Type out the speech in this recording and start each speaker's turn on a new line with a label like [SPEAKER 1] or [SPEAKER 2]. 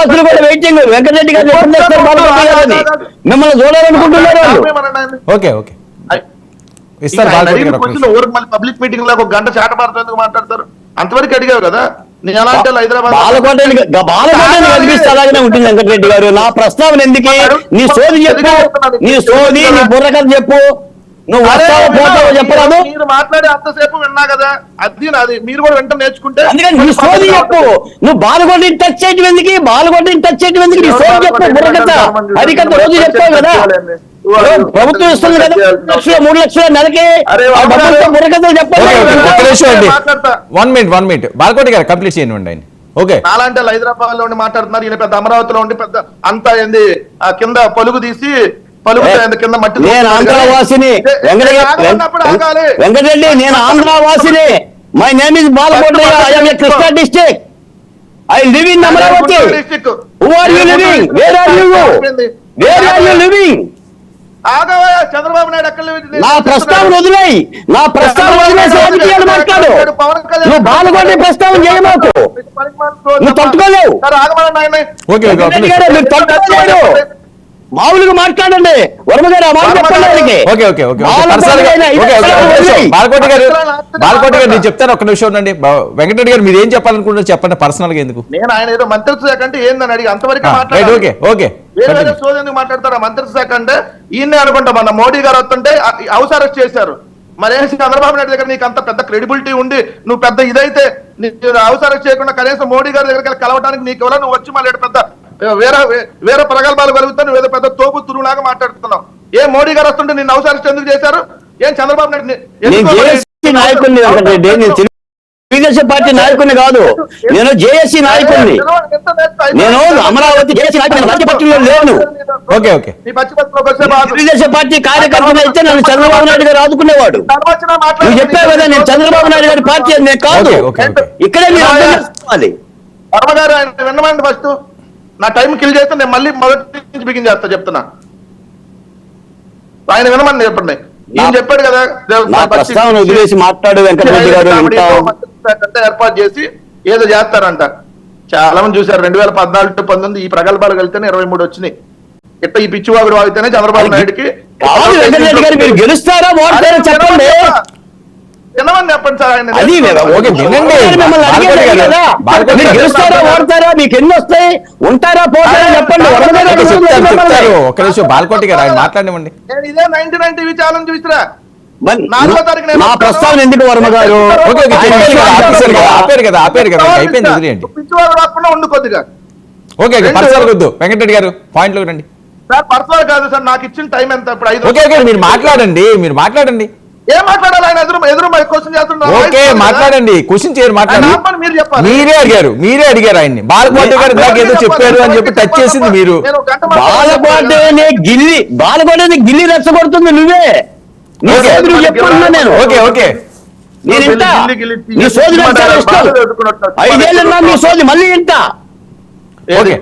[SPEAKER 1] వాసులు కూడా వెయిటింగ్ వెంకటరెడ్డి గారు మిమ్మల్ని చూడాలనుకుంటున్నారు వాళ్ళు.
[SPEAKER 2] ఓకే ఓకే ఇస్తారు
[SPEAKER 3] పబ్లిక్ మీటింగ్ లో ఒక గంట చాట ఎందుకు మాట్లాడతారు? అంతవరకు అడిగావు కదా. నేను ఎలా అంటే హైదరాబాద్
[SPEAKER 1] బాలకోటని కనిపిస్తే అలాగనే ఉంటుంది వెంకటరెడ్డి గారు. నా ప్రస్తావన ఎందుకు? నీ సోది చెప్పు, నీ సోది, నీ బుర్రకథ చెప్పు. నువ్వు చెప్పరాదు.
[SPEAKER 3] మీరు మాట్లాడే అంతసేపు విన్నా కదా, అది మీరు కూడా వెంటనే నేర్చుకుంటే.
[SPEAKER 1] అందుకని నీ సోది చెప్పు. నువ్వు బాలకోటని టచ్ చేయటం ఎందుకు? బాలకోటని టచ్ చేయటం ఎందుకు? నీ సోది చెప్పు, బుర్రకథ హరికథ రోజు చెప్తావు కదా. ప్రభుత్వం ఇస్తుంది కదా 3 లక్షల నెలకి. బుర్రకథలు చెప్పండి.
[SPEAKER 2] 1 minute బాలకోటి గారు కంప్లీట్ చేయండి ఆయన. ఓకే,
[SPEAKER 3] అలాంటి హైదరాబాద్ లో ఉండి మాట్లాడుతున్నారు. ఈయన పెద్ద అమరావతిలో ఉండి పెద్ద అంతా ఏంది కింద పలుగు తీసి కింద మట్టి.
[SPEAKER 1] నేను ఆంధ్రవాసిని వెంకటరెడ్డి, నేను ఆంధ్రవాసిని. My name is Balakoti. I am a Krishna district. I live in Amaravati. Who are you living? Where are you? Where are you living?
[SPEAKER 3] Chandrababu Naidu ఎక్కడ?
[SPEAKER 1] నా ప్రస్తావన వదిలేయి, నా ప్రస్తావన వదిలేసి రాజకీయాలు మాట్లాడు. నువ్వు బాలకోటి ప్రస్తావన చేయమాకు. నువ్వు తట్టుకోలేవు. మీరు తట్టుకోలేరు. మామూలుగా మాట్లాడండి. వర్మ గారు ఆ మాట చెప్పండి.
[SPEAKER 2] బాలకోటి గారు నేను చెప్తాను, ఒక్క నిమిషం ఉండండి. వెంకటరెడ్డి గారు మీరు ఏం చెప్పాలనుకుంటున్నారు చెప్పండి, పర్సనల్ గా ఎందుకు?
[SPEAKER 3] నేను ఆయన ఏదో మంత్రిత్వ శాఖ అంటే ఏందని అడిగి అంతవరకు ఎందుకు మాట్లాడతారా? మంత్రిత్వ శాఖ అంటే ఈయన్నే అనుకుంటా. మన మోడీ గారు వస్తుంటే హౌస్ అరెస్ట్ చేశారు. మరేసి చంద్రబాబు నాయుడు దగ్గర నీకు అంత పెద్ద క్రెడిబిలిటీ ఉండి నువ్వు పెద్ద ఇదైతే హౌస్ అరెస్ట్ చేయకుండా కనీసం మోడీ గారి దగ్గరికి కలవడానికి నీకు ఎవరో నువ్వు వచ్చి మళ్ళీ పెద్ద వేరే ప్రగల్భాలు కలుగుతా నువ్వు ఏదో పెద్ద తోపు తురువులాగా మాట్లాడుతున్నావు. ఏ మోడీ గారు వస్తుంటే నిన్ను హౌస్ అరెస్ట్ ఎందుకు చేశారు? ఏం చంద్రబాబు నాయుడు
[SPEAKER 1] తెలుగుదేశం పార్టీ నాయకుడిని కాదు, నేను జేఏసీ నాయకుడిని. నేను అమరావతి జేఏసీ నాయకుడిని, రాజ్య పార్టీలో లేను. తెలుగుదేశం పార్టీ కార్యకర్తలు అయితే నన్ను చంద్రబాబు నాయుడు గారు ఆదుకునేవాడు. నువ్వు చెప్పావు కదా నేను చంద్రబాబు నాయుడు గారి పార్టీ అని. నేను కాదు. ఇక్కడే మీరు అర్థం చేసుకోవాలి.
[SPEAKER 3] వర్మ గారు ఆయన విన్నమండి. ఫస్ట్ నా టైం కిల్ చేస్తే నేను మళ్ళీ మొదటి నుంచి బిగిన్ చేస్తా చెప్తున్నా. ఆయన వినమని చెప్పండి. ఈయన చెప్పాడు కదా
[SPEAKER 1] వదిలేసి మాట్లాడు వెంకటరెడ్డి గారు.
[SPEAKER 3] ఏర్పాటు చేసి ఏదో చేస్తారంట. చాలా మంది చూశారు. 2014-19 ఈ ప్రగల్భాలు కలిస్తేనే 23 వచ్చినాయి. ఇట్లా ఈ పిచ్చివాగుడు వాగితేనే చంద్రబాబు నాయుడుకి.
[SPEAKER 1] వెంకటరెడ్డి గారు మీరు గెలుస్తారా ఓడతారా చెప్పండి.
[SPEAKER 3] వినమని చెప్పండి సార్. ఆయన
[SPEAKER 1] గెలుస్తారా ఓడతారా, మీకు ఎన్ని వస్తాయి, ఉంటారా పోతారా చెప్పండి.
[SPEAKER 2] ఒక్క నిమిషం బాలకోటి గారు ఆయన మాట్లాడనివ్వండి.
[SPEAKER 3] నేను ఇదే 99 టీవీ ఛాలెంజ్ చూసిరా.
[SPEAKER 1] నా ప్రస్తావన ఎందుకు వర్మ గారు?
[SPEAKER 2] ఆపారు కదా అయిపోయింది, వదిలేయండి.
[SPEAKER 3] పిచ్చివాడు రాకుండా ఉండు కొద్దిగా.
[SPEAKER 2] ఓకే పర్సనల్ వద్దు. వెంకటరెడ్డి గారు పాయింట్ లోకి రండి.
[SPEAKER 3] సార్ పర్సనల్ కాదు సార్, నాకు ఇచ్చిన టైం ఎంత ఇప్పుడు 5.
[SPEAKER 2] ఓకే మీరు మాట్లాడండి.
[SPEAKER 3] ఏం మాట్లాడాలి? ఆయన ఎదురు క్వశ్చన్ చేస్తున్నారు.
[SPEAKER 2] ఓకే మాట్లాడండి. క్వశ్చన్ చేయరు, మాట్లాడండి. మీరే అడిగారు ఆయన్ని. బాలకోటి గారు నాకు ఏదో చెప్పారు అని చెప్పి టచ్ చేసింది మీరు.
[SPEAKER 1] బాలకోటని గిల్లి రెచ్చగొడుతుంది నువ్వే. చెప్పుకున్నా నేను.
[SPEAKER 2] ఓకే
[SPEAKER 1] నేను ఇంత నీ సోది 5 ఏళ్ళన్నా నీ సోది మళ్ళీ ఇంత.
[SPEAKER 2] ఓకే